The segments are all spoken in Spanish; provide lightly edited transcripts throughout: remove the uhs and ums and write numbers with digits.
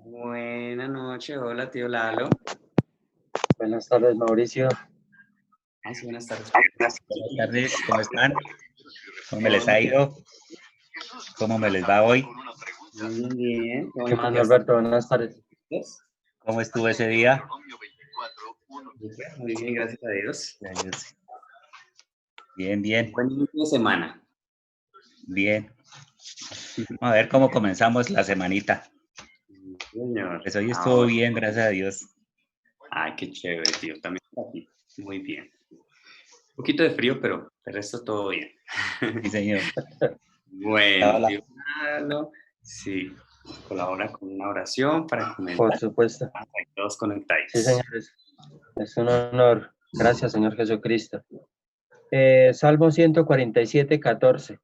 Buenas noches, hola tío Lalo. Buenas tardes, Mauricio. Sí, buenas tardes. Buenas tardes, ¿cómo están? ¿Cómo me les ha ido? ¿Cómo me les va hoy? Bien, bien. ¿Qué más, Alberto? Buenas tardes. ¿Cómo estuvo ese día? Muy bien, gracias a Dios. Bien, bien. Buen inicio de semana. Bien. Vamos a ver cómo comenzamos la semanita. Señor. Pues hoy estuvo bien, gracias a Dios. Ay, qué chévere, tío. También está aquí. Muy bien. Un poquito de frío, pero el resto todo bien. Sí, señor. Bueno, Hola. tío Lalo, sí, colabora con una oración para comentar. Por supuesto. Todos conectados. Sí, señores. Es un honor. Gracias, Señor Jesucristo. Salmo 147, 14.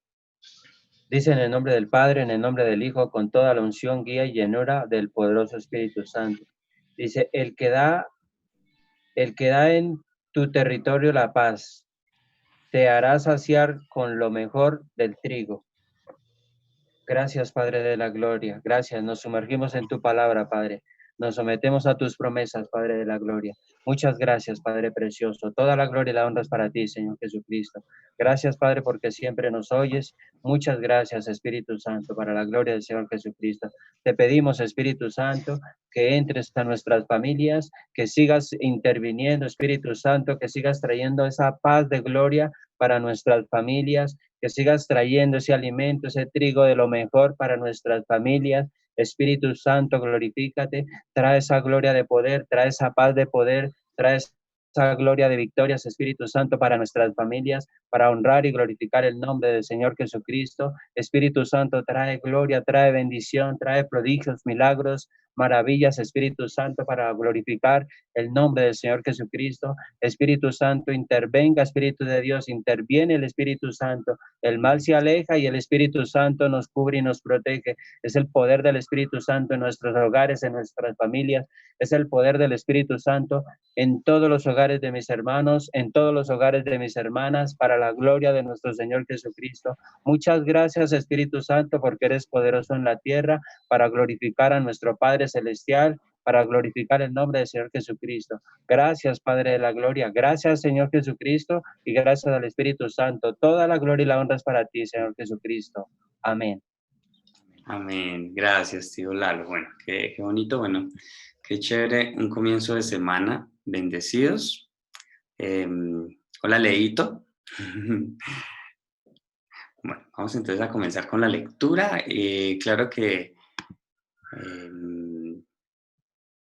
Dice: en el nombre del Padre, en el nombre del Hijo, con toda la unción, guía y llenura del poderoso Espíritu Santo. Dice: el que da en tu territorio la paz, te hará saciar con lo mejor del trigo. Gracias, Padre de la gloria. Gracias. Nos sumergimos en tu palabra, Padre. Nos sometemos a tus promesas, Padre de la gloria. Muchas gracias, Padre precioso. Toda la gloria y la honra es para ti, Señor Jesucristo. Gracias, Padre, porque siempre nos oyes. Muchas gracias, Espíritu Santo, para la gloria del Señor Jesucristo. Te pedimos, Espíritu Santo, que entres a nuestras familias, que sigas interviniendo, Espíritu Santo, que sigas trayendo esa paz de gloria para nuestras familias, que sigas trayendo ese alimento, ese trigo de lo mejor para nuestras familias. Espíritu Santo, glorifícate, trae esa gloria de poder, trae esa paz de poder, trae esa gloria de victorias, Espíritu Santo, para nuestras familias, para honrar y glorificar el nombre del Señor Jesucristo. Espíritu Santo, trae gloria, trae bendición, trae prodigios, milagros, maravillas, Espíritu Santo, para glorificar el nombre del Señor Jesucristo. Espíritu Santo, intervenga, Espíritu de Dios, interviene el Espíritu Santo. El mal se aleja y el Espíritu Santo nos cubre y nos protege. Es el poder del Espíritu Santo en nuestros hogares, en nuestras familias. Es el poder del Espíritu Santo en todos los hogares de mis hermanos, en todos los hogares de mis hermanas, para la gloria de nuestro Señor Jesucristo. Muchas gracias, Espíritu Santo, porque eres poderoso en la tierra para glorificar a nuestro Padre Celestial, para glorificar el nombre del Señor Jesucristo. Gracias, Padre de la gloria. Gracias, Señor Jesucristo, y gracias al Espíritu Santo. Toda la gloria y la honra es para ti, Señor Jesucristo. Amén. Amén. Gracias, tío Lalo. Bueno, qué bonito, bueno, qué chévere, un comienzo de semana. Bendecidos. Hola, Leito. Bueno, vamos entonces a comenzar con la lectura. Claro que,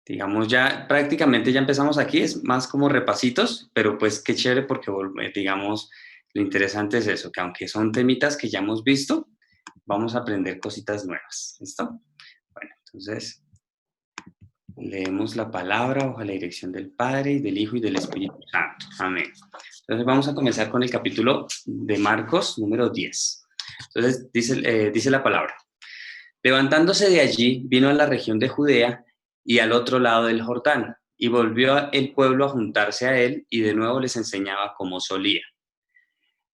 digamos, ya prácticamente ya empezamos aquí, es más como repasitos, pero pues qué chévere porque, digamos, lo interesante es eso, que aunque son temitas que ya hemos visto, vamos a aprender cositas nuevas. ¿Listo? Bueno, entonces leemos la palabra bajo la dirección del Padre, y del Hijo, y del Espíritu Santo. Amén. Entonces vamos a comenzar con el capítulo de Marcos, número 10. Entonces dice la palabra. Levantándose de allí, vino a la región de Judea y al otro lado del Jordán, y volvió el pueblo a juntarse a él, y de nuevo les enseñaba como solía.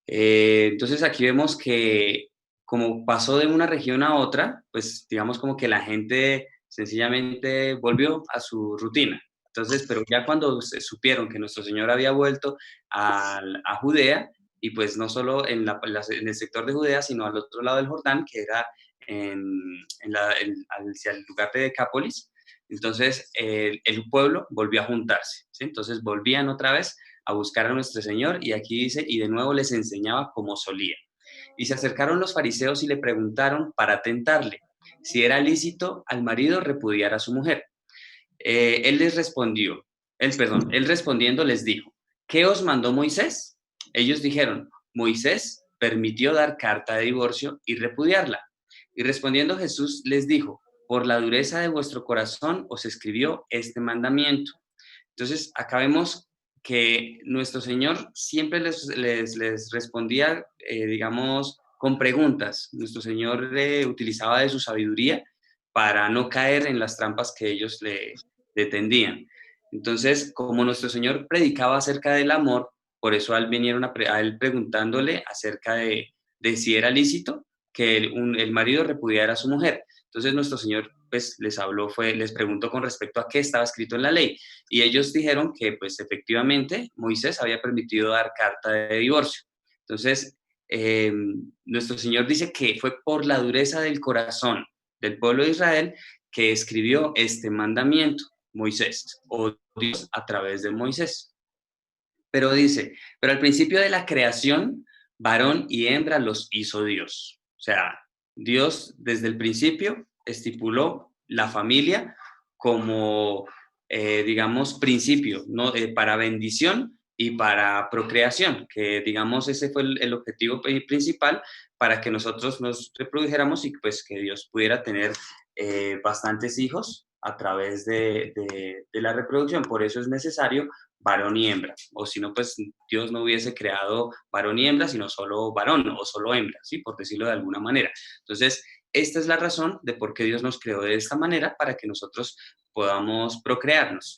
Entonces aquí vemos que como pasó de una región a otra, pues digamos como que la gente sencillamente volvió a su rutina. Entonces, pero ya cuando supieron que nuestro Señor había vuelto a Judea, y pues no solo en el sector de Judea, sino al otro lado del Jordán, que era hacia el lugar de Decápolis, entonces el pueblo volvió a juntarse, ¿sí? Entonces volvían otra vez a buscar a nuestro Señor, y aquí dice, y de nuevo les enseñaba como solía. Y se acercaron los fariseos y le preguntaron para tentarle si era lícito al marido repudiar a su mujer. Él respondiendo les dijo, ¿qué os mandó Moisés? Ellos dijeron, Moisés permitió dar carta de divorcio y repudiarla. Y respondiendo Jesús les dijo, por la dureza de vuestro corazón os escribió este mandamiento. Entonces, acá vemos que nuestro Señor siempre les respondía, digamos, con preguntas. Nuestro Señor utilizaba de su sabiduría para no caer en las trampas que ellos le tendían. Entonces, como nuestro Señor predicaba acerca del amor, por eso a él vinieron a él preguntándole acerca de si era lícito que el marido repudiara a su mujer. Entonces nuestro Señor pues les preguntó con respecto a qué estaba escrito en la ley. Y ellos dijeron que pues efectivamente Moisés había permitido dar carta de divorcio. Entonces, nuestro Señor dice que fue por la dureza del corazón del pueblo de Israel que escribió este mandamiento, Moisés, o Dios a través de Moisés. Pero dice, pero al principio de la creación, varón y hembra los hizo Dios. O sea, Dios desde el principio estipuló la familia como, digamos, principio, ¿no? Para bendición y para procreación, que digamos ese fue el objetivo principal para que nosotros nos reprodujéramos y pues que Dios pudiera tener bastantes hijos a través de la reproducción. Por eso es necesario varón y hembra, o si no, pues Dios no hubiese creado varón y hembra, sino solo varón o solo hembra, ¿sí? Por decirlo de alguna manera. Entonces, esta es la razón de por qué Dios nos creó de esta manera, para que nosotros podamos procrearnos.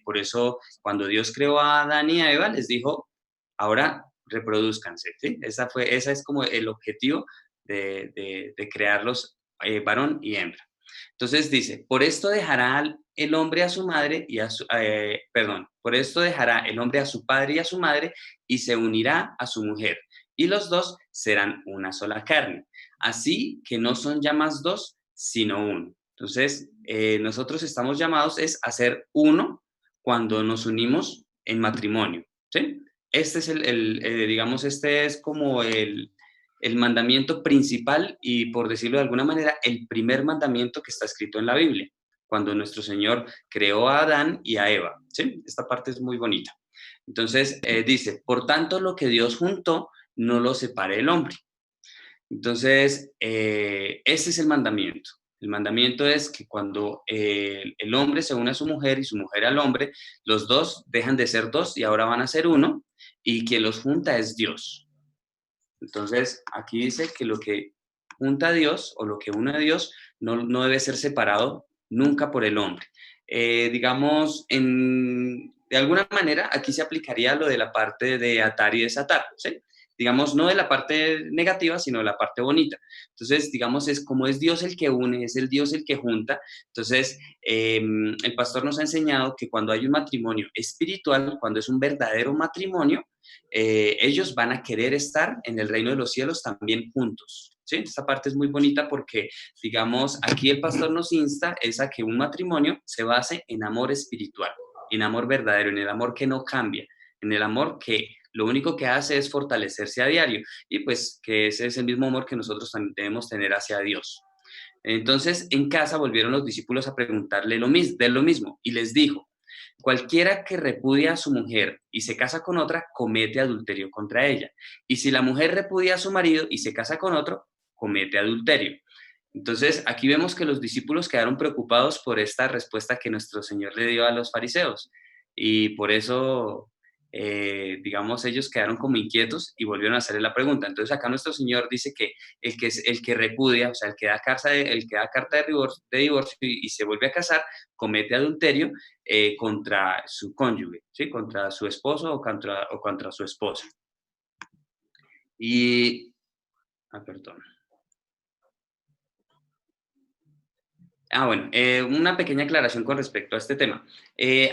Por eso, cuando Dios creó a Adán y a Eva, les dijo, ahora reproduzcanse, ¿sí? Esa es como el objetivo de crearlos varón y hembra. Entonces dice, por esto dejará el hombre a su madre y por esto dejará el hombre a su padre y a su madre y se unirá a su mujer y los dos serán una sola carne. Así que no son ya más dos, sino uno. Entonces, nosotros estamos llamados es a ser uno cuando nos unimos en matrimonio, ¿sí? Este es digamos, este es como el mandamiento principal y, por decirlo de alguna manera, el primer mandamiento que está escrito en la Biblia, cuando nuestro Señor creó a Adán y a Eva, ¿sí? Esta parte es muy bonita. Entonces, dice, por tanto, lo que Dios juntó, no lo separe el hombre. Entonces, ese es el mandamiento. El mandamiento es que cuando el hombre se une a su mujer y su mujer al hombre, los dos dejan de ser dos y ahora van a ser uno, y quien los junta es Dios. Entonces, aquí dice que lo que junta a Dios o lo que une a Dios no debe ser separado nunca por el hombre. Digamos, de alguna manera, aquí se aplicaría lo de la parte de atar y desatar, ¿sí? Digamos, no de la parte negativa, sino de la parte bonita. Entonces, digamos, es como es Dios el que une, es el Dios el que junta. Entonces, el pastor nos ha enseñado que cuando hay un matrimonio espiritual, cuando es un verdadero matrimonio, ellos van a querer estar en el reino de los cielos también juntos. ¿Sí? Esta parte es muy bonita porque, digamos, aquí el pastor nos insta es a que un matrimonio se base en amor espiritual, en amor verdadero, en el amor que no cambia, en el amor que lo único que hace es fortalecerse a diario y pues que ese es el mismo amor que nosotros también debemos tener hacia Dios. Entonces, en casa volvieron los discípulos a preguntarle de lo mismo y les dijo, cualquiera que repudia a su mujer y se casa con otra, comete adulterio contra ella. Y si la mujer repudia a su marido y se casa con otro, comete adulterio. Entonces, aquí vemos que los discípulos quedaron preocupados por esta respuesta que nuestro Señor le dio a los fariseos. Y por eso, digamos, ellos quedaron como inquietos y volvieron a hacerle la pregunta. Entonces, acá nuestro Señor dice que el que repudia, o sea, el que da carta de divorcio y se vuelve a casar, comete adulterio contra su cónyuge, ¿sí? Contra su esposo o contra su esposa. Perdón. Bueno, una pequeña aclaración con respecto a este tema.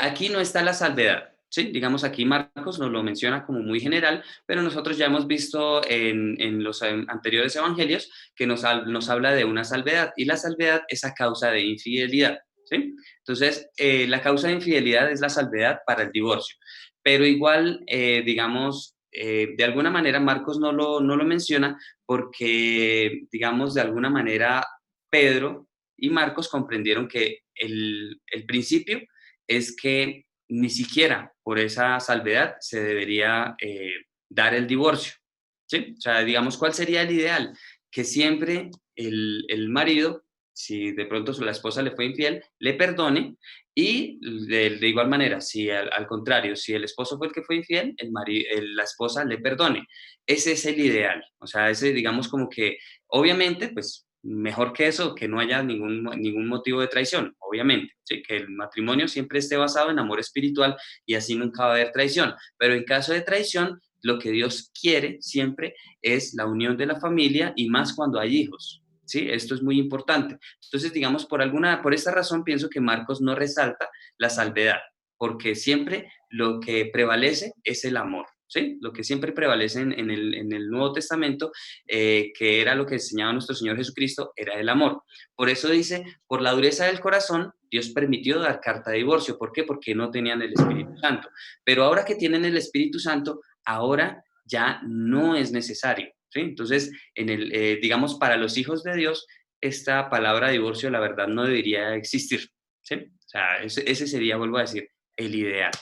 Aquí no está la salvedad, ¿sí? Digamos, aquí Marcos nos lo menciona como muy general, pero nosotros ya hemos visto en los anteriores evangelios que nos habla de una salvedad, y la salvedad es a causa de infidelidad, ¿sí? Entonces, la causa de infidelidad es la salvedad para el divorcio, pero igual, digamos, de alguna manera Marcos no lo menciona porque, digamos, de alguna manera Pedro y Marcos comprendieron que el principio es que ni siquiera por esa salvedad se debería dar el divorcio, ¿sí? O sea, digamos, ¿cuál sería el ideal? Que siempre el marido si de pronto la esposa le fue infiel, le perdone, y de igual manera, si al contrario, si el esposo fue el que fue infiel, la esposa le perdone. Ese es el ideal. O sea, ese digamos como que, obviamente, pues mejor que eso, que no haya ningún motivo de traición, obviamente, ¿sí? Que el matrimonio siempre esté basado en amor espiritual y así nunca va a haber traición. Pero en caso de traición, lo que Dios quiere siempre es la unión de la familia y más cuando hay hijos. ¿Sí? Esto es muy importante. Entonces, digamos, por esta razón pienso que Marcos no resalta la salvedad, porque siempre lo que prevalece es el amor, ¿sí? Lo que siempre prevalece en el Nuevo Testamento, que era lo que enseñaba nuestro Señor Jesucristo, era el amor. Por eso dice, por la dureza del corazón, Dios permitió dar carta de divorcio. ¿Por qué? Porque no tenían el Espíritu Santo. Pero ahora que tienen el Espíritu Santo, ahora ya no es necesario, ¿sí? Entonces, digamos, para los hijos de Dios, esta palabra divorcio, la verdad, no debería existir, ¿sí? O sea, ese sería, vuelvo a decir, el ideal.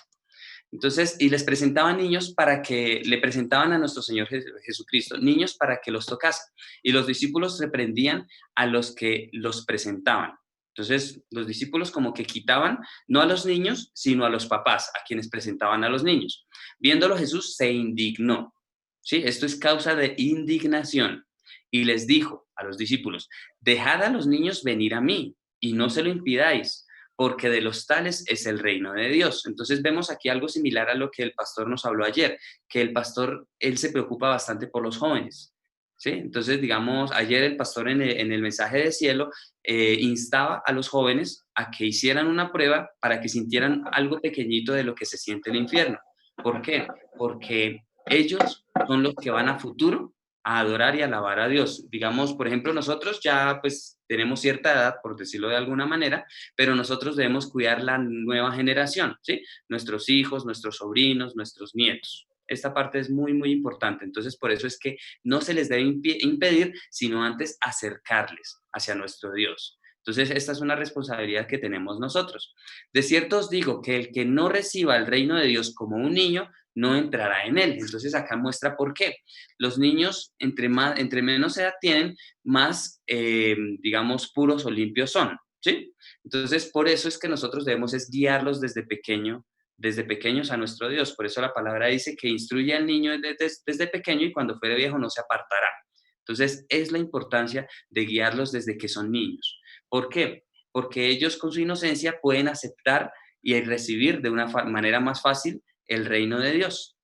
Entonces, y les presentaban niños le presentaban a nuestro Señor Jesucristo, niños para que los tocase. Y los discípulos reprendían a los que los presentaban. Entonces, los discípulos como que quitaban, no a los niños, sino a los papás, a quienes presentaban a los niños. Viéndolo Jesús se indignó. ¿Sí? Esto es causa de indignación. Y les dijo a los discípulos, dejad a los niños venir a mí y no se lo impidáis, porque de los tales es el reino de Dios. Entonces vemos aquí algo similar a lo que el pastor nos habló ayer, que el pastor, él se preocupa bastante por los jóvenes. ¿Sí? Entonces, digamos, ayer el pastor en el mensaje de cielo instaba a los jóvenes a que hicieran una prueba para que sintieran algo pequeñito de lo que se siente el infierno. ¿Por qué? Porque ellos son los que van a futuro a adorar y alabar a Dios. Digamos, por ejemplo, nosotros ya pues tenemos cierta edad, por decirlo de alguna manera, pero nosotros debemos cuidar la nueva generación, ¿sí? Nuestros hijos, nuestros sobrinos, nuestros nietos. Esta parte es muy, muy importante. Entonces, por eso es que no se les debe impedir, sino antes acercarles hacia nuestro Dios. Entonces, esta es una responsabilidad que tenemos nosotros. De cierto os digo que el que no reciba el reino de Dios como un niño, no entrará en él. Entonces, acá muestra por qué. Los niños, entre menos edad tienen, más, digamos, puros o limpios son, ¿sí? Entonces, por eso es que nosotros debemos es guiarlos desde pequeños a nuestro Dios. Por eso la palabra dice que instruye al niño desde pequeño y cuando fuere viejo no se apartará. Entonces, es la importancia de guiarlos desde que son niños. ¿Por qué? Porque ellos con su inocencia pueden aceptar y recibir de una manera más fácil el reino de Dios.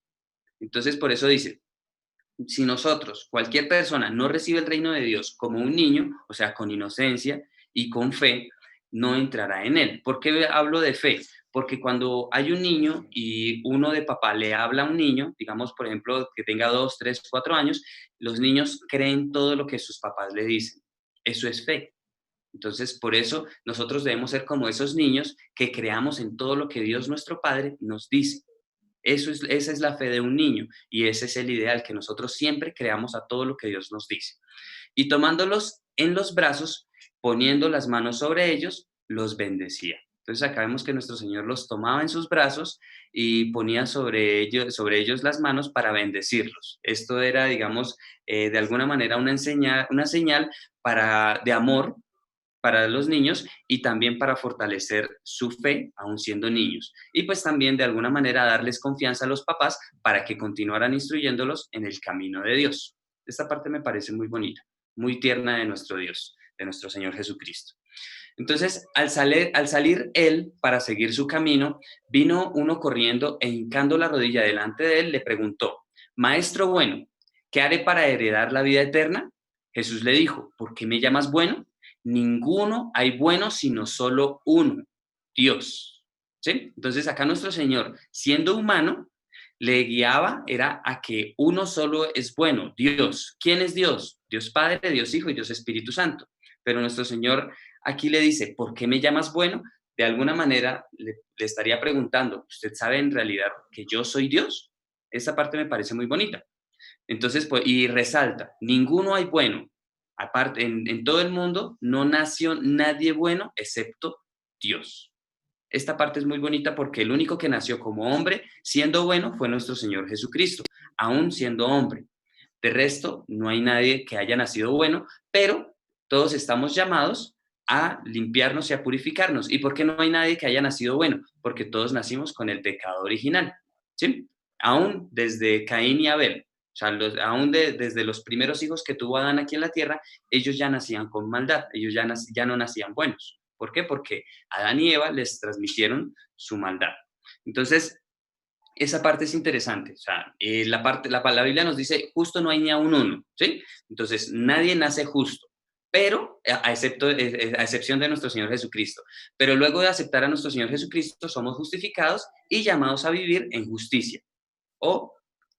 Entonces, por eso dice, si nosotros, cualquier persona, no recibe el reino de Dios como un niño, o sea, con inocencia y con fe, no entrará en él. ¿Por qué hablo de fe? Porque cuando hay un niño y uno de papá le habla a un niño, digamos, por ejemplo, que tenga 2, 3, 4 años, los niños creen todo lo que sus papás le dicen. Eso es fe. Entonces, por eso nosotros debemos ser como esos niños que creamos en todo lo que Dios nuestro Padre nos dice. Esa es la fe de un niño y ese es el ideal, que nosotros siempre creamos a todo lo que Dios nos dice. Y tomándolos en los brazos, poniendo las manos sobre ellos, los bendecía. Entonces acá vemos que nuestro Señor los tomaba en sus brazos y ponía sobre ellos las manos para bendecirlos. Esto era, digamos, de alguna manera una señal de amor para los niños y también para fortalecer su fe, aún siendo niños. Y pues también de alguna manera darles confianza a los papás para que continuaran instruyéndolos en el camino de Dios. Esta parte me parece muy bonita, muy tierna de nuestro Dios, de nuestro Señor Jesucristo. Entonces, al salir él para seguir su camino, vino uno corriendo e hincando la rodilla delante de él, le preguntó, Maestro bueno, ¿qué haré para heredar la vida eterna? Jesús le dijo, ¿por qué me llamas bueno? Ninguno hay bueno sino solo uno, Dios. ¿Sí? Entonces acá nuestro Señor, siendo humano, le guiaba era a que uno solo es bueno, Dios. ¿Quién es Dios? Dios Padre, Dios Hijo y Dios Espíritu Santo. Pero nuestro Señor aquí le dice, ¿por qué me llamas bueno? De alguna manera le estaría preguntando, ¿usted sabe en realidad que yo soy Dios? Esa parte me parece muy bonita. Entonces, pues, y resalta, ninguno hay bueno. Aparte, en todo el mundo no nació nadie bueno excepto Dios. Esta parte es muy bonita porque el único que nació como hombre, siendo bueno, fue nuestro Señor Jesucristo, aún siendo hombre. De resto, no hay nadie que haya nacido bueno, pero todos estamos llamados a limpiarnos y a purificarnos. ¿Y por qué no hay nadie que haya nacido bueno? Porque todos nacimos con el pecado original, ¿sí? Aún desde Caín y Abel, o sea, desde los primeros hijos que tuvo Adán aquí en la tierra, ellos ya nacían con maldad, ellos ya no nacían buenos. ¿Por qué? Porque Adán y Eva les transmitieron su maldad. Entonces, esa parte es interesante. O sea, la Biblia nos dice, justo no hay ni a un uno, ¿sí? Entonces, nadie nace justo, pero a excepción de nuestro Señor Jesucristo. Pero luego de aceptar a nuestro Señor Jesucristo, somos justificados y llamados a vivir en justicia, o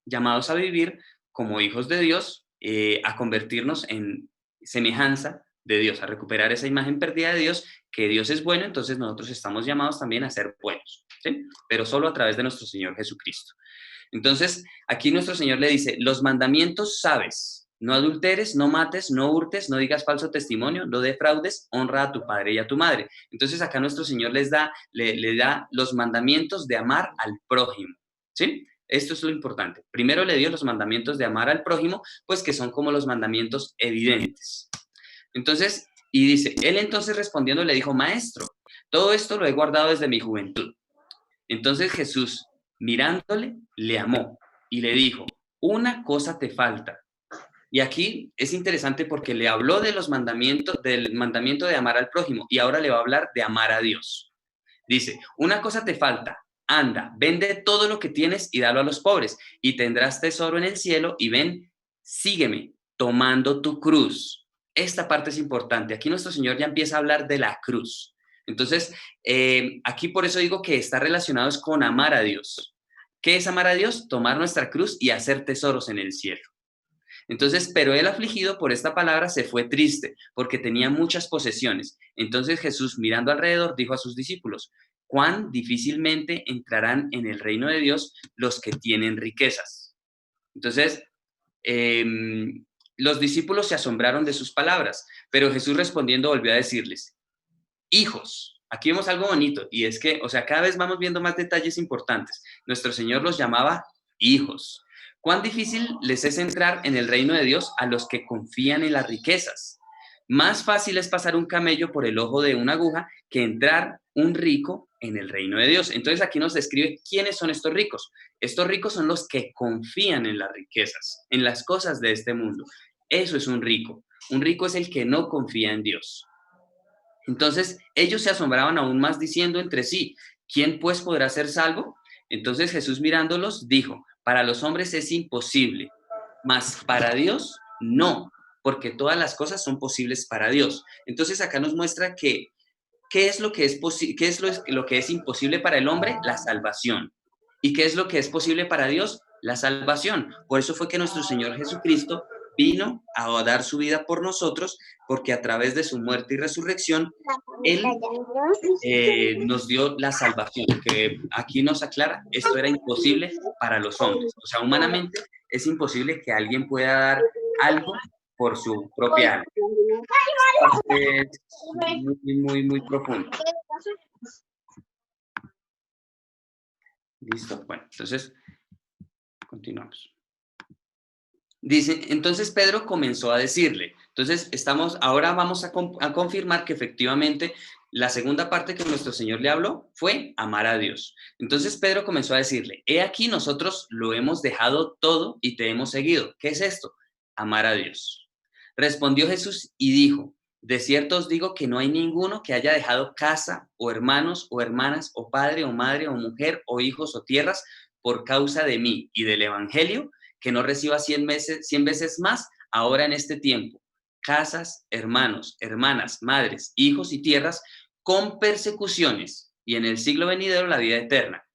llamados a vivir como hijos de Dios, a convertirnos en semejanza de Dios, a recuperar esa imagen perdida de Dios, que Dios es bueno, entonces nosotros estamos llamados también a ser buenos, ¿sí? Pero solo a través de nuestro Señor Jesucristo. Entonces, aquí nuestro Señor le dice, los mandamientos sabes, no adulteres, no mates, no hurtes, no digas falso testimonio, no defraudes, honra a tu padre y a tu madre. Entonces, acá nuestro Señor le da los mandamientos de amar al prójimo, ¿sí? Esto es lo importante. Primero le dio los mandamientos de amar al prójimo, pues que son como los mandamientos evidentes. Entonces, y dice, él entonces respondiendo le dijo, maestro, todo esto lo he guardado desde mi juventud. Entonces Jesús, mirándole, le amó y le dijo, una cosa te falta. Y aquí es interesante porque le habló de los mandamientos, del mandamiento de amar al prójimo, y ahora le va a hablar de amar a Dios. Dice, una cosa te falta, anda, vende todo lo que tienes y dalo a los pobres, y tendrás tesoro en el cielo, y ven, sígueme, tomando tu cruz. Esta parte es importante. Aquí nuestro Señor ya empieza a hablar de la cruz. Entonces, aquí por eso digo que está relacionado con amar a Dios. ¿Qué es amar a Dios? Tomar nuestra cruz y hacer tesoros en el cielo. Entonces, pero él afligido por esta palabra se fue triste, porque tenía muchas posesiones. Entonces Jesús, mirando alrededor, dijo a sus discípulos, cuán difícilmente entrarán en el reino de Dios los que tienen riquezas. Entonces, los discípulos se asombraron de sus palabras, pero Jesús respondiendo volvió a decirles, hijos, aquí vemos algo bonito, y es que, o sea, cada vez vamos viendo más detalles importantes. Nuestro Señor los llamaba hijos. ¿Cuán difícil les es entrar en el reino de Dios a los que confían en las riquezas? Más fácil es pasar un camello por el ojo de una aguja que entrar un rico en el reino de Dios. Entonces aquí nos describe quiénes son estos ricos. Estos ricos son los que confían en las riquezas, en las cosas de este mundo. Eso es un rico. Un rico es el que no confía en Dios. Entonces ellos se asombraban aún más diciendo entre sí, ¿quién pues podrá ser salvo? Entonces Jesús mirándolos dijo, para los hombres es imposible, mas para Dios no, porque todas las cosas son posibles para Dios. Entonces acá nos muestra que ¿qué es lo que es qué es lo que es imposible para el hombre? La salvación. ¿Y qué es lo que es posible para Dios? La salvación. Por eso fue que nuestro Señor Jesucristo vino a dar su vida por nosotros, porque a través de su muerte y resurrección, Él nos dio la salvación, que aquí nos aclara, esto era imposible para los hombres. O sea, humanamente es imposible que alguien pueda dar algo por su propia alma. Es muy profundo. ¿Listo? Bueno, entonces, continuamos. Dice, entonces Pedro comenzó a decirle, entonces ahora vamos a confirmar que efectivamente la segunda parte que nuestro Señor le habló fue amar a Dios. Entonces Pedro comenzó a decirle, he aquí nosotros lo hemos dejado todo y te hemos seguido. ¿Qué es esto? Amar a Dios. Respondió Jesús y dijo, de cierto os digo que no hay ninguno que haya dejado casa o hermanos o hermanas o padre o madre o mujer o hijos o tierras por causa de mí y del evangelio, que no reciba 100 veces más ahora en este tiempo, casas, hermanos, hermanas, madres, hijos y tierras, con persecuciones, y en el siglo venidero la vida eterna.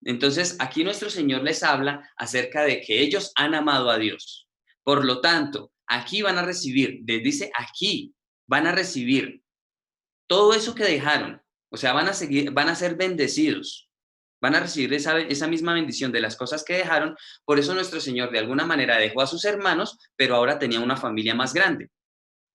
Entonces, aquí nuestro Señor les habla acerca de que ellos han amado a Dios. Por lo tanto, aquí van a recibir, les dice aquí, van a recibir todo eso que dejaron, o sea, van a ser bendecidos. Van a recibir esa misma bendición de las cosas que dejaron. Por eso nuestro Señor de alguna manera dejó a sus hermanos, pero ahora tenía una familia más grande.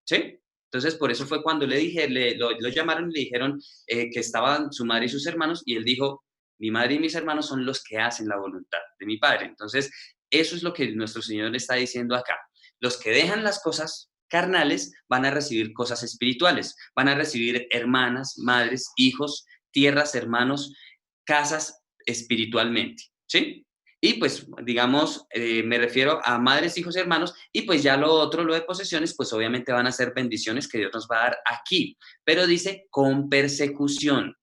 ¿Sí? Entonces, por eso fue cuando lo llamaron y le dijeron que estaban su madre y sus hermanos, y él dijo, mi madre y mis hermanos son los que hacen la voluntad de mi Padre. Entonces, eso es lo que nuestro Señor le está diciendo acá. Los que dejan las cosas carnales, van a recibir cosas espirituales, van a recibir hermanas, madres, hijos, tierras, hermanos, casas espiritualmente, ¿sí? Y pues, digamos, me refiero a madres, hijos y hermanos, y pues ya lo otro, lo de posesiones, pues obviamente van a ser bendiciones que Dios nos va a dar aquí, pero dice con persecución,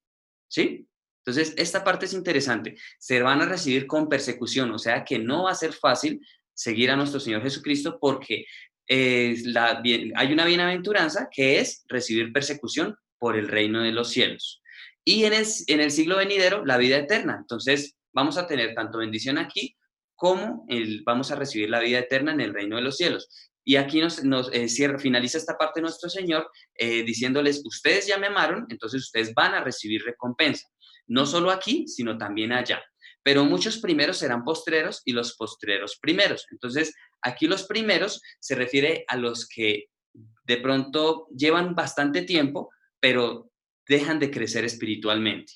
¿sí? Entonces, esta parte es interesante. Se van a recibir con persecución, o sea que no va a ser fácil seguir a nuestro Señor Jesucristo porque hay una bienaventuranza que es recibir persecución por el reino de los cielos. Y en el siglo venidero, la vida eterna. Entonces, vamos a tener tanto bendición aquí como vamos a recibir la vida eterna en el reino de los cielos. Y aquí finaliza esta parte nuestro Señor diciéndoles, ustedes ya me amaron, entonces ustedes van a recibir recompensa. No solo aquí, sino también allá. Pero muchos primeros serán postreros y los postreros primeros. Entonces, aquí los primeros se refiere a los que de pronto llevan bastante tiempo, pero dejan de crecer espiritualmente.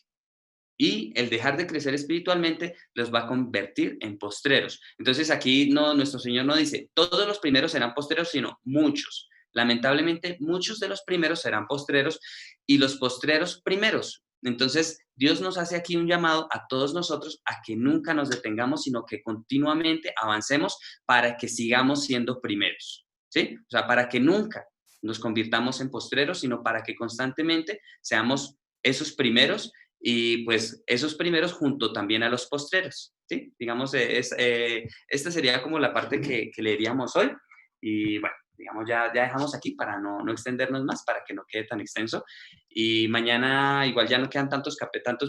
Y el dejar de crecer espiritualmente los va a convertir en postreros. Entonces aquí nuestro Señor no dice, todos los primeros serán postreros, sino muchos. Lamentablemente, muchos de los primeros serán postreros y los postreros primeros. Entonces, Dios nos hace aquí un llamado a todos nosotros a que nunca nos detengamos, sino que continuamente avancemos para que sigamos siendo primeros, ¿sí? O sea, para que nunca nos convirtamos en postreros, sino para que constantemente seamos esos primeros y pues esos primeros junto también a los postreros, ¿sí? Digamos, esta sería como la parte que leeríamos hoy y bueno, digamos, ya dejamos aquí para no extendernos más, para que no quede tan extenso. Y mañana igual ya no quedan tantos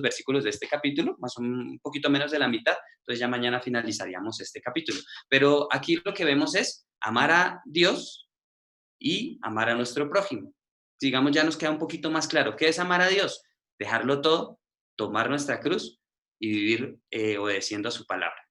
versículos de este capítulo, más un poquito menos de la mitad, entonces ya mañana finalizaríamos este capítulo. Pero aquí lo que vemos es amar a Dios y amar a nuestro prójimo. Digamos, ya nos queda un poquito más claro. ¿Qué es amar a Dios? Dejarlo todo, tomar nuestra cruz y vivir obedeciendo a su palabra.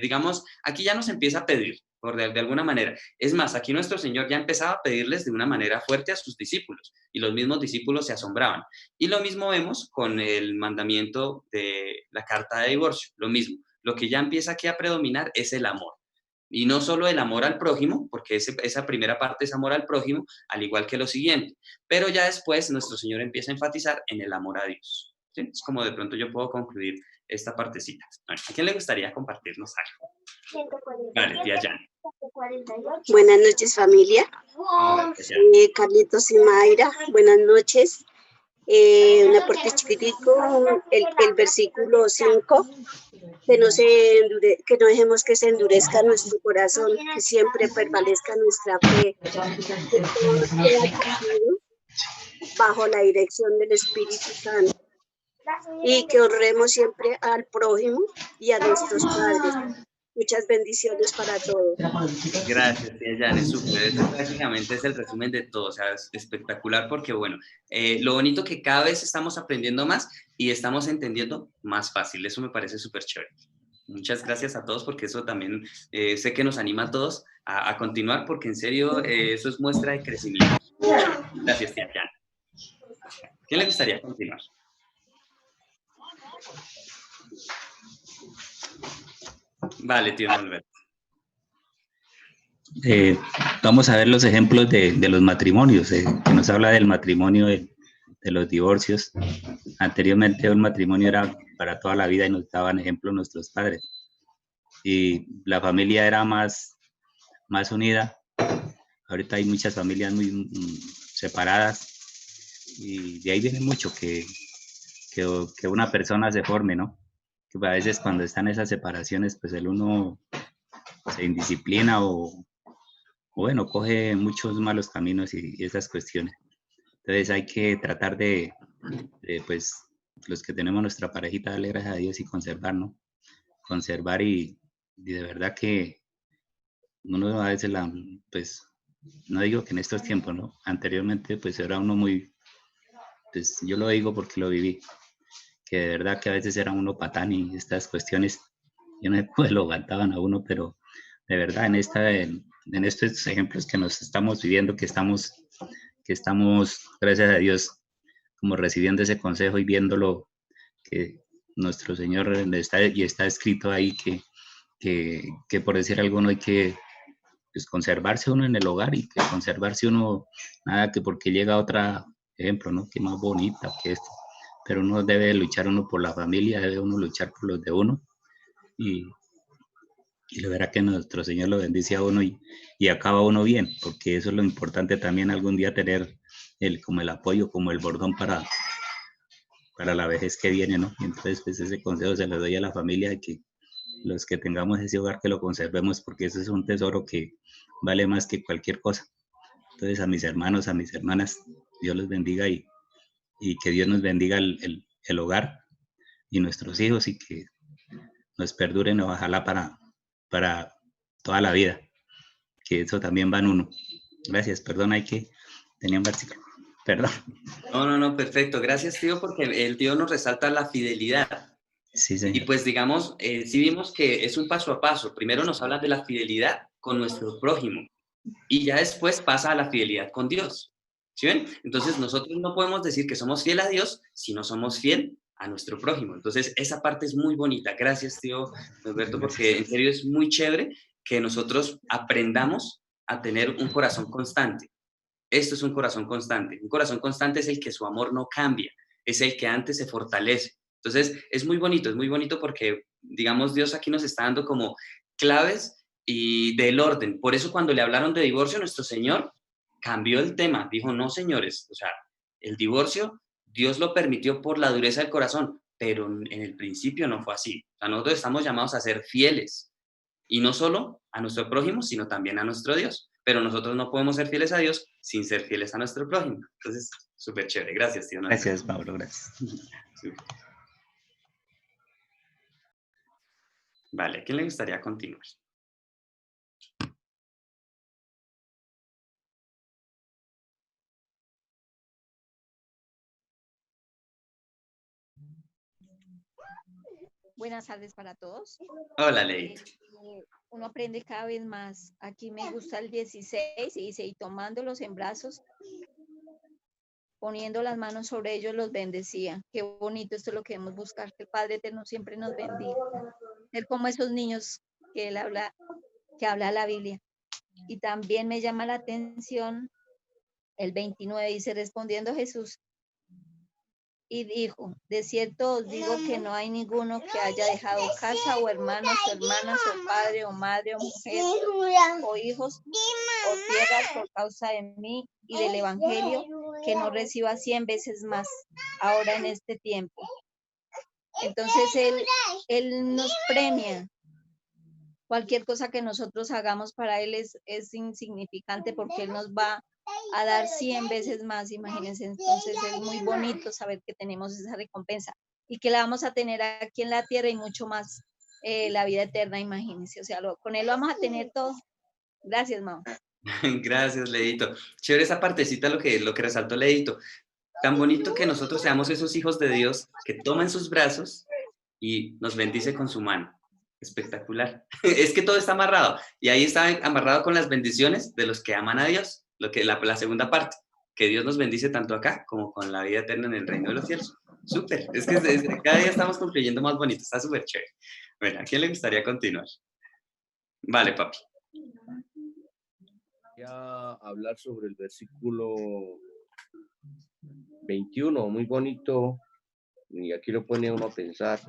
Digamos, aquí ya nos empieza a pedir, de alguna manera. Es más, aquí nuestro Señor ya empezaba a pedirles de una manera fuerte a sus discípulos y los mismos discípulos se asombraban. Y lo mismo vemos con el mandamiento de la carta de divorcio, lo mismo. Lo que ya empieza aquí a predominar es el amor. Y no solo el amor al prójimo, porque esa primera parte es amor al prójimo, al igual que lo siguiente, pero ya después nuestro Señor empieza a enfatizar en el amor a Dios. ¿Sí? Es como de pronto yo puedo concluir esta partecita. Bueno, ¿a quién le gustaría compartirnos algo? Vale, tía Jan. Buenas noches, familia. Carlitos y Mayra, buenas noches. Un aporte chiquitico, el versículo 5, que no dejemos que se endurezca nuestro corazón, que siempre prevalezca nuestra fe, bajo la dirección del Espíritu Santo, y que honremos siempre al prójimo y a nuestros padres. Muchas bendiciones para todos. Gracias, tía Jan, es súper. Eso prácticamente es el resumen de todo, o sea, es espectacular porque, bueno, lo bonito que cada vez estamos aprendiendo más y estamos entendiendo más fácil. Eso me parece súper chévere. Muchas gracias a todos porque eso también sé que nos anima a todos a continuar porque en serio eso es muestra de crecimiento. Gracias, tía Jan. ¿Quién le gustaría continuar? Vale, tío Alberto. Vamos a ver los ejemplos de los matrimonios, que nos habla del matrimonio de los divorcios. Anteriormente un matrimonio era para toda la vida y nos daban ejemplo nuestros padres. Y la familia era más unida. Ahorita hay muchas familias muy separadas y de ahí viene mucho que una persona se forme, ¿no? Que a veces cuando están esas separaciones, pues el uno se indisciplina o bueno, coge muchos malos caminos y esas cuestiones. Entonces hay que tratar de pues, los que tenemos nuestra parejita, darle gracias a Dios y conservar, ¿no? Conservar y de verdad que uno a veces pues, no digo que en estos tiempos, ¿no? Anteriormente, pues era uno muy, pues yo lo digo porque lo viví, que de verdad que a veces era uno patán y estas cuestiones, yo no sé cómo lo aguantaban a uno, pero de verdad en estos ejemplos que nos estamos viviendo, que estamos, gracias a Dios, como recibiendo ese consejo y viéndolo, que nuestro Señor está escrito ahí que por decir algo no hay que pues conservarse uno en el hogar y que conservarse uno, nada que porque llega otra, ejemplo, ¿no? Que más bonita que esto, pero uno debe luchar uno por la familia, debe uno luchar por los de uno y, y lo verá que nuestro Señor lo bendice a uno y acaba uno bien, porque eso es lo importante también algún día tener como el apoyo, como el bordón para la vejez que viene, ¿no? Y entonces, pues ese consejo se lo doy a la familia de que los que tengamos ese hogar que lo conservemos porque eso es un tesoro que vale más que cualquier cosa. Entonces a mis hermanos, a mis hermanas, Dios los bendiga y que Dios nos bendiga el hogar y nuestros hijos y que nos perduren ojalá para toda la vida, que eso también va en uno. Gracias, perdón, tenía un versículo, perdón. No, perfecto. Gracias, tío, porque el tío nos resalta la fidelidad. Sí, Y señor. pues digamos, sí vimos que es un paso a paso. Primero nos habla de la fidelidad con nuestro prójimo y ya después pasa a la fidelidad con Dios. ¿Sí ven? Entonces nosotros no podemos decir que somos fiel a Dios si no somos fiel a nuestro prójimo. Entonces esa parte es muy bonita. Gracias, tío Alberto, porque en Gracias. serio es muy chévere que nosotros aprendamos a tener un corazón constante. Esto es un corazón constante. Un corazón constante es el que su amor no cambia, es el que antes se fortalece. Entonces, es muy bonito porque, digamos, Dios aquí nos está dando como claves y del orden. Por eso cuando le hablaron de divorcio, nuestro Señor cambió el tema. Dijo, no, señores, o sea, el divorcio, Dios lo permitió por la dureza del corazón, pero en el principio no fue así. O sea, nosotros estamos llamados a ser fieles y no solo a nuestro prójimo, sino también a nuestro Dios. Pero nosotros no podemos ser fieles a Dios sin ser fieles a nuestro prójimo. Entonces, súper chévere. Gracias, tío. Gracias, Pablo, gracias. Vale, ¿a quién le gustaría continuar? Buenas tardes para todos. Hola, Leito. Uno aprende cada vez más. Aquí me gusta el 16 y dice, y tomándolos en brazos, poniendo las manos sobre ellos, los bendecía. Qué bonito, esto es lo que debemos buscar, que el Padre Eterno siempre nos bendiga. Ser como esos niños que habla la Biblia. Y también me llama la atención el 29, dice, respondiendo Jesús, y dijo, de cierto os digo que no hay ninguno que haya dejado casa o hermanos o hermanas o padre o madre o mujer o hijos o tierras por causa de mí y del evangelio que no reciba 100 veces más ahora en este tiempo. Entonces él nos premia. Cualquier cosa que nosotros hagamos para él es insignificante porque él nos va a dar 100 veces más, imagínense. Entonces es muy bonito saber que tenemos esa recompensa y que la vamos a tener aquí en la tierra y mucho más la vida eterna, imagínense. O sea, con él vamos a tener todo. Gracias, mamá. Gracias, Leito. Chévere esa partecita, lo que resaltó Leito. Tan bonito que nosotros seamos esos hijos de Dios que toman sus brazos y nos bendice con su mano. Espectacular. Es que todo está amarrado. Y ahí está amarrado con las bendiciones de los que aman a Dios. La segunda parte, que Dios nos bendice tanto acá como con la vida eterna en el reino de los cielos. Súper. Es que cada día estamos concluyendo más bonito. Está súper chévere. Bueno, ¿a quién le gustaría continuar? Vale, papi. Voy a hablar sobre el versículo 21, muy bonito. Y aquí lo pone uno a pensar,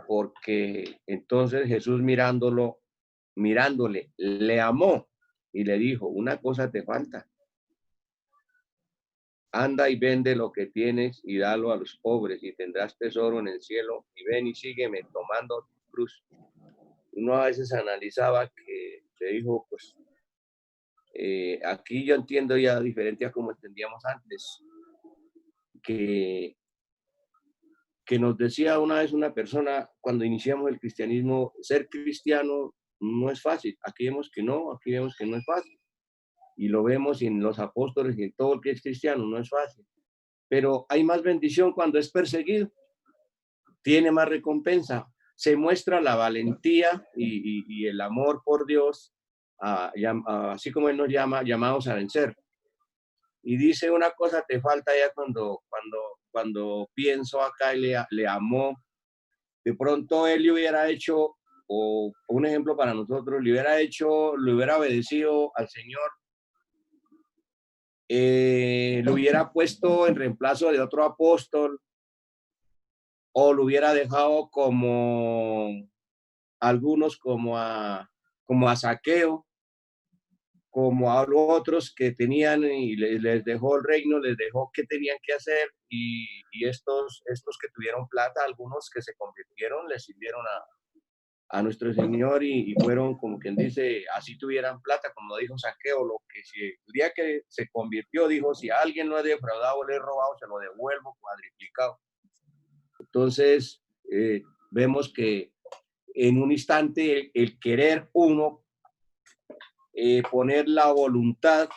porque entonces Jesús mirándole, le amó y le dijo, una cosa te falta. Anda y vende lo que tienes y dalo a los pobres y tendrás tesoro en el cielo y ven y sígueme tomando tu cruz. Uno a veces analizaba que le dijo, pues, aquí yo entiendo ya diferente a como entendíamos antes, que nos decía una vez una persona cuando iniciamos el cristianismo, ser cristiano no es fácil. Aquí vemos que no es fácil. Y lo vemos en los apóstoles y en todo el que es cristiano, no es fácil. Pero hay más bendición cuando es perseguido. Tiene más recompensa. Se muestra la valentía y el amor por Dios, así como Él nos llama, llamados a vencer. Y dice una cosa, te falta ya cuando pienso acá y le amó, de pronto él le hubiera hecho o un ejemplo para nosotros, le hubiera obedecido al Señor, lo hubiera puesto en reemplazo de otro apóstol, o lo hubiera dejado como algunos, como a Zaqueo, como a los otros que tenían y les dejó el reino, les dejó qué tenían que hacer, y estos que tuvieron plata, algunos que se convirtieron, les sirvieron a nuestro Señor y fueron, como quien dice, así tuvieran plata, como dijo Zaqueo, lo que si el día que se convirtió dijo, si a alguien lo he defraudado o le he robado, se lo devuelvo cuadriplicado. Entonces, vemos que en un instante el querer uno, poner la voluntad,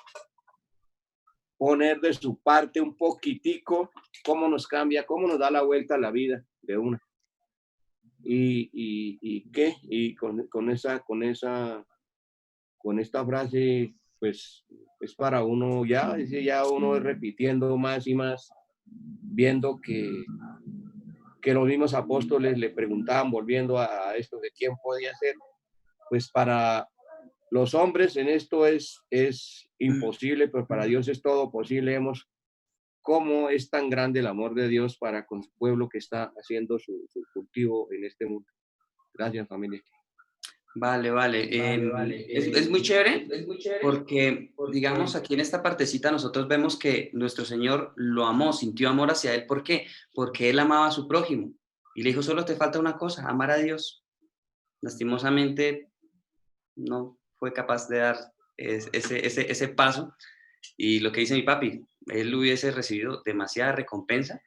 poner de su parte un poquitico, cómo nos cambia, cómo nos da la vuelta a la vida de una. Y con esta frase, pues es para uno ya uno es repitiendo más y más, viendo que los mismos apóstoles le preguntaban, volviendo a esto de quién podía ser, pues para los hombres en esto es imposible, pero para Dios es todo posible. Vemos cómo es tan grande el amor de Dios para con su pueblo que está haciendo su cultivo en este mundo. Gracias, familia. Vale. Es muy chévere porque, digamos, aquí en esta partecita nosotros vemos que nuestro Señor lo amó, sintió amor hacia él. ¿Por qué? Porque él amaba a su prójimo. Y le dijo, solo te falta una cosa, amar a Dios. Lastimosamente, no fue capaz de dar ese paso. Y lo que dice mi papi, él hubiese recibido demasiada recompensa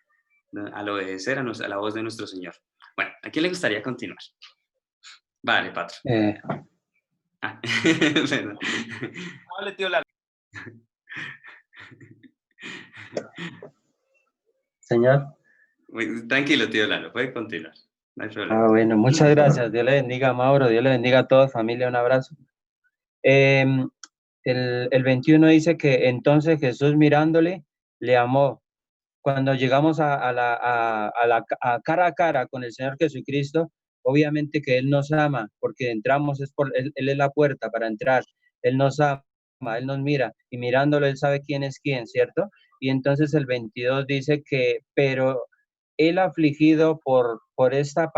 al obedecer a la voz de nuestro Señor. Bueno, ¿a quién le gustaría continuar? Vale, Patro. Hable, tío Lalo. Señor. Tranquilo, tío Lalo, puede continuar. No hay problema. Bueno, muchas gracias. Dios le bendiga, Mauro. Dios le bendiga a todos, familia. Un abrazo. El 21 dice que entonces Jesús mirándole, le amó. Cuando llegamos a cara a cara con el Señor Jesucristo, obviamente que Él nos ama, porque entramos, Él es la puerta para entrar. Él nos ama, Él nos mira, y mirándolo Él sabe quién es quién, ¿cierto? Y entonces el 22 dice que, pero Él afligido por esta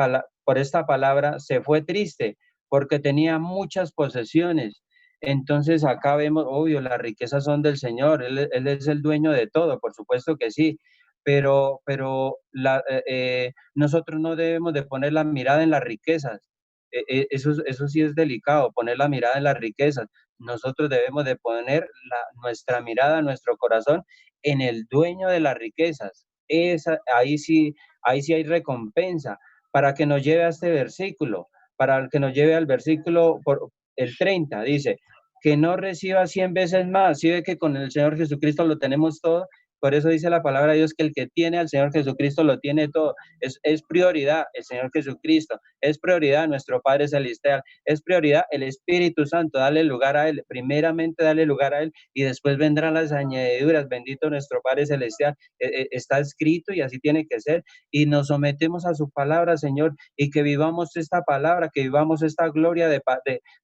palabra se fue triste, porque tenía muchas posesiones. Entonces acá vemos, obvio, las riquezas son del Señor, Él es el dueño de todo, por supuesto que sí, pero nosotros no debemos de poner la mirada en las riquezas. Eso sí es delicado, poner la mirada en las riquezas. Nosotros debemos de poner nuestra mirada, nuestro corazón en el dueño de las riquezas. Ahí sí hay recompensa para que nos lleve a este versículo, para que nos lleve al versículo por el 30, dice, que no reciba 100 veces más. ¿Sí ve que con el Señor Jesucristo lo tenemos todo? Por eso dice la palabra de Dios que el que tiene al Señor Jesucristo lo tiene todo. Es prioridad el Señor Jesucristo, es prioridad nuestro Padre Celestial, es prioridad el Espíritu Santo, dale lugar a Él, primeramente dale lugar a Él y después vendrán las añadiduras. Bendito nuestro Padre Celestial, está escrito y así tiene que ser, y nos sometemos a su palabra, Señor, y que vivamos esta palabra, que vivamos esta gloria de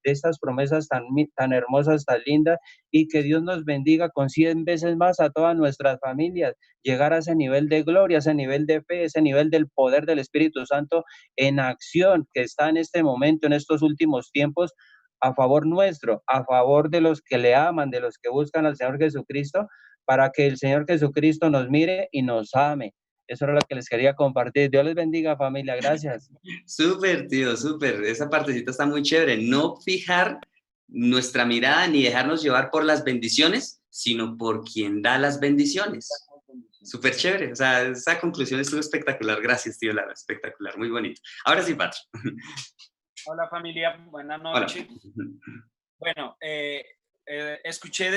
estas promesas tan hermosas, tan lindas, y que Dios nos bendiga con 100 veces más a todas nuestras familias, llegar a ese nivel de gloria, ese nivel de fe, ese nivel del poder del Espíritu Santo en acción que está en este momento, en estos últimos tiempos, a favor nuestro, a favor de los que le aman, de los que buscan al Señor Jesucristo, para que el Señor Jesucristo nos mire y nos ame. Eso era lo que les quería compartir. Dios les bendiga, familia. Gracias. Súper, tío, súper. Esa partecita está muy chévere. No fijar nuestra mirada ni dejarnos llevar por las bendiciones, sino por quien da las bendiciones. Súper chévere. O sea, esa conclusión estuvo espectacular. Gracias, tío Lara. Espectacular. Muy bonito. Ahora sí, Patro. Hola, familia. Buenas noches. Hola. Bueno, escuché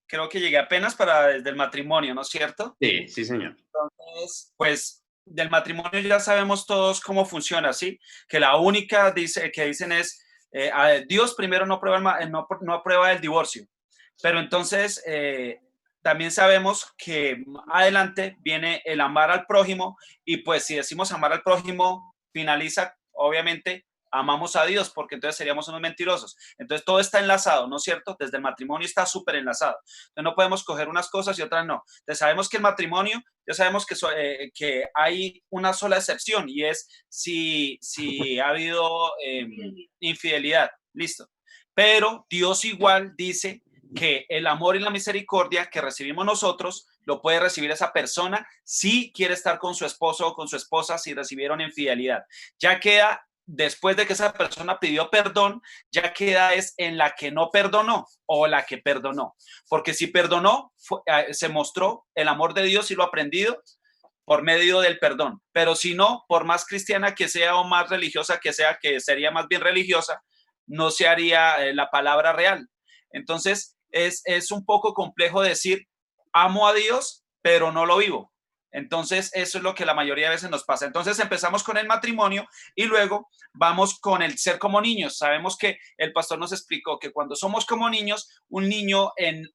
creo que llegué apenas desde el matrimonio, ¿no es cierto? Sí, sí, señor. Entonces, pues, del matrimonio ya sabemos todos cómo funciona, ¿sí? Que la única que dicen es, Dios primero no aprueba el divorcio. Pero entonces, también sabemos que adelante viene el amar al prójimo, y pues si decimos amar al prójimo, finaliza, obviamente, amamos a Dios, porque entonces seríamos unos mentirosos. Entonces todo está enlazado, ¿no es cierto? Desde el matrimonio está súper enlazado. Entonces no podemos coger unas cosas y otras no. Entonces sabemos que el matrimonio, ya sabemos que hay una sola excepción y es si ha habido infidelidad. Listo. Pero Dios igual dice que el amor y la misericordia que recibimos nosotros lo puede recibir esa persona si quiere estar con su esposo o con su esposa si recibieron infidelidad. Ya queda, después de que esa persona pidió perdón, ya queda es en la que no perdonó o la que perdonó. Porque si perdonó, se mostró el amor de Dios y lo aprendido por medio del perdón. Pero si no, por más cristiana que sea o más religiosa que sea, que sería más bien religiosa, no se haría la palabra real. Entonces, es un poco complejo decir, amo a Dios, pero no lo vivo. Entonces, eso es lo que la mayoría de veces nos pasa. Entonces, empezamos con el matrimonio y luego vamos con el ser como niños. Sabemos que el pastor nos explicó que cuando somos como niños, un niño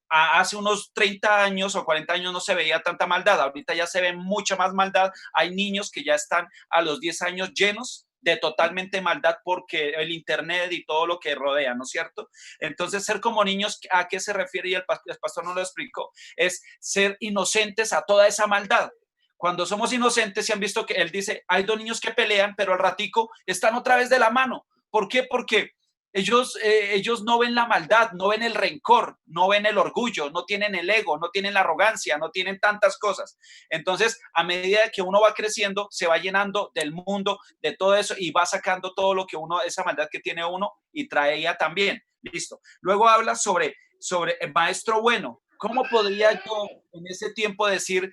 hace unos 30 años o 40 años no se veía tanta maldad. Ahorita ya se ve mucha más maldad. Hay niños que ya están a los 10 años llenos de totalmente maldad porque el internet y todo lo que rodea, ¿no es cierto? Entonces, ser como niños, ¿a qué se refiere? Y el pastor nos lo explicó, es ser inocentes a toda esa maldad. Cuando somos inocentes, se han visto que él dice, hay dos niños que pelean, pero al ratico están otra vez de la mano. ¿Por qué? Porque ellos no ven la maldad, no ven el rencor, no ven el orgullo, no tienen el ego, no tienen la arrogancia, no tienen tantas cosas. Entonces, a medida que uno va creciendo, se va llenando del mundo, de todo eso, y va sacando todo lo que esa maldad que tiene uno y trae ella también. Listo. Luego habla sobre el maestro bueno. ¿Cómo podría yo en ese tiempo decir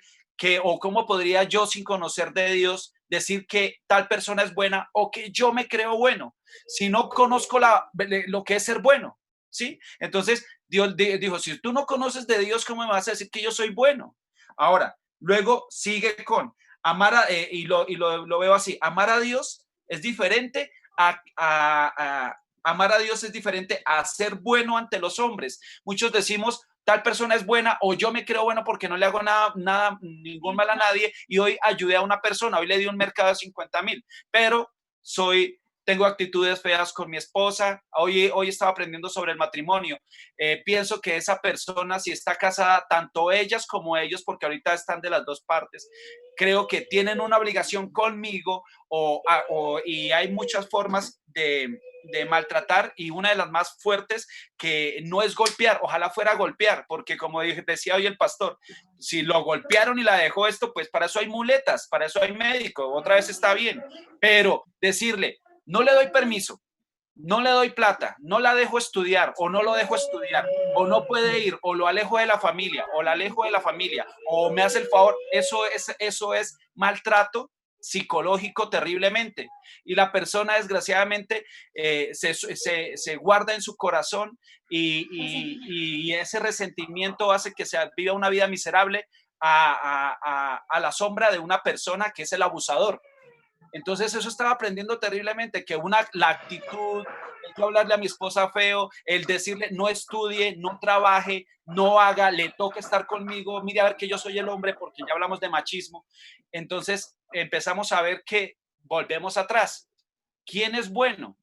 o cómo podría yo sin conocer de Dios decir que tal persona es buena o que yo me creo bueno si no conozco lo que es ser bueno? ¿Sí? Entonces Dios dijo, si tú no conoces de Dios, ¿cómo me vas a decir que yo soy bueno? Ahora, luego sigue con amar y lo veo así, amar a Dios es diferente amar a Dios es diferente a ser bueno ante los hombres. Muchos decimos, tal persona es buena o yo me creo bueno porque no le hago nada, ningún mal a nadie y hoy ayudé a una persona, hoy le di un mercado de 50,000, pero tengo actitudes feas con mi esposa, hoy estaba aprendiendo sobre el matrimonio, pienso que esa persona si está casada, tanto ellas como ellos, porque ahorita están de las dos partes, creo que tienen una obligación conmigo y hay muchas formas de maltratar y una de las más fuertes que no es golpear, ojalá fuera golpear, porque como decía hoy el pastor, si lo golpearon y la dejó esto, pues para eso hay muletas, para eso hay médico, otra vez está bien, pero decirle, no le doy permiso, no le doy plata, no la dejo estudiar o no lo dejo estudiar, o no puede ir, o lo alejo de la familia, o la alejo de la familia, o me hace el favor, eso es maltrato psicológico terriblemente. Y la persona, desgraciadamente, se guarda en su corazón y ese resentimiento hace que se viva una vida miserable a la sombra de una persona que es el abusador. Entonces eso estaba aprendiendo terriblemente, que la actitud, el yo hablarle a mi esposa feo, el decirle no estudie, no trabaje, no haga, le toca estar conmigo, mire a ver que yo soy el hombre, porque ya hablamos de machismo. Entonces empezamos a ver que volvemos atrás. ¿Quién es bueno?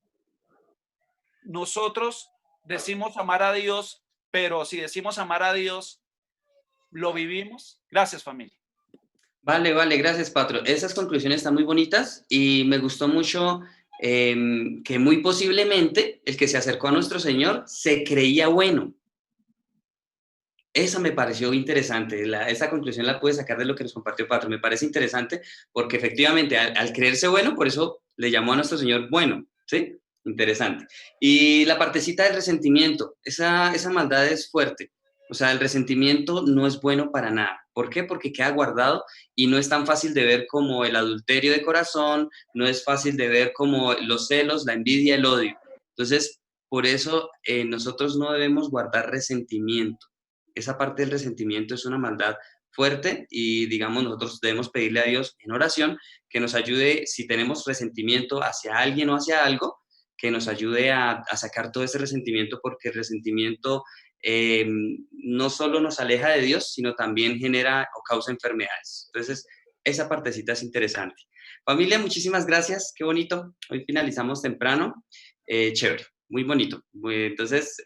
Nosotros decimos amar a Dios, pero si decimos amar a Dios, ¿lo vivimos? Gracias, familia. Vale, gracias, Patro. Esas conclusiones están muy bonitas y me gustó mucho que muy posiblemente el que se acercó a nuestro Señor se creía bueno. Esa me pareció interesante, esa conclusión la pude sacar de lo que nos compartió Patro. Me parece interesante porque efectivamente al creerse bueno, por eso le llamó a nuestro Señor bueno, ¿sí? Interesante. Y la partecita del resentimiento, esa maldad es fuerte. O sea, el resentimiento no es bueno para nada. ¿Por qué? Porque queda guardado y no es tan fácil de ver como el adulterio de corazón, no es fácil de ver como los celos, la envidia, el odio. Entonces, por eso nosotros no debemos guardar resentimiento. Esa parte del resentimiento es una maldad fuerte y, digamos, nosotros debemos pedirle a Dios en oración que nos ayude, si tenemos resentimiento hacia alguien o hacia algo, que nos ayude a sacar todo ese resentimiento, porque el resentimiento no solo nos aleja de Dios, sino también genera o causa enfermedades. Entonces, esa partecita es interesante. Familia, muchísimas gracias, qué bonito. Hoy finalizamos temprano. Chévere, muy bonito. Entonces,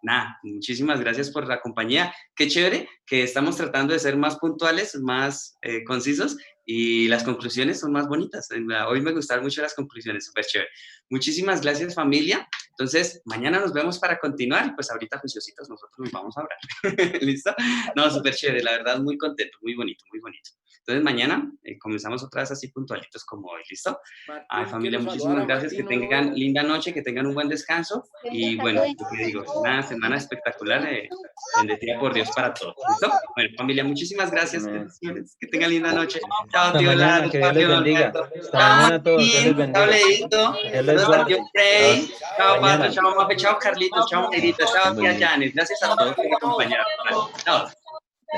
nada, muchísimas gracias por la compañía. Qué chévere que estamos tratando de ser más puntuales, más concisos y las conclusiones son más bonitas. Hoy me gustaron mucho las conclusiones, súper chévere. Muchísimas gracias, familia. Entonces, mañana nos vemos para continuar y pues ahorita, juiciositos, nosotros nos vamos a hablar. ¿Listo? No, súper chévere, la verdad, muy contento, muy bonito, muy bonito. Entonces, mañana comenzamos otra vez así puntualitos como hoy, ¿listo? Ay, familia, muchísimas gracias, que tengan linda noche, que tengan un buen descanso y bueno, lo que digo, una semana espectacular, bendecida por Dios para todos, ¿listo? Bueno, familia, muchísimas gracias, que tengan linda noche. Chao, tío Lalo, Que chao, Dios les tío bendiga. Alberto. Hasta Chao, mañana a todos. Dios les Martín, chao, bendiga. Leito, Dios les chao, tío guarde. Frey, chao, Mañana. Pato, chao, Mafe, chao, Carlitos, chao, Negrita, chao, tía Janet. Gracias a todos por acompañarnos. Chao.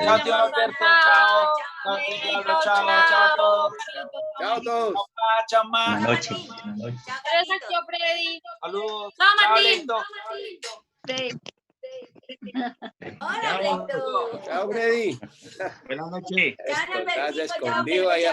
Chao, tío Alberto. Chao. Chao, tío Alberto. Chao, chao a todos. Chao a todos. Chao, Pa, chao, Ma. Buenas noches. Buenas noches. Gracias, tío Freddy. Saludos. Chao, Chao, Martín. Leito. Hola, Leito. Chao, Freddy. Buenas noches. Estás escondido ahí.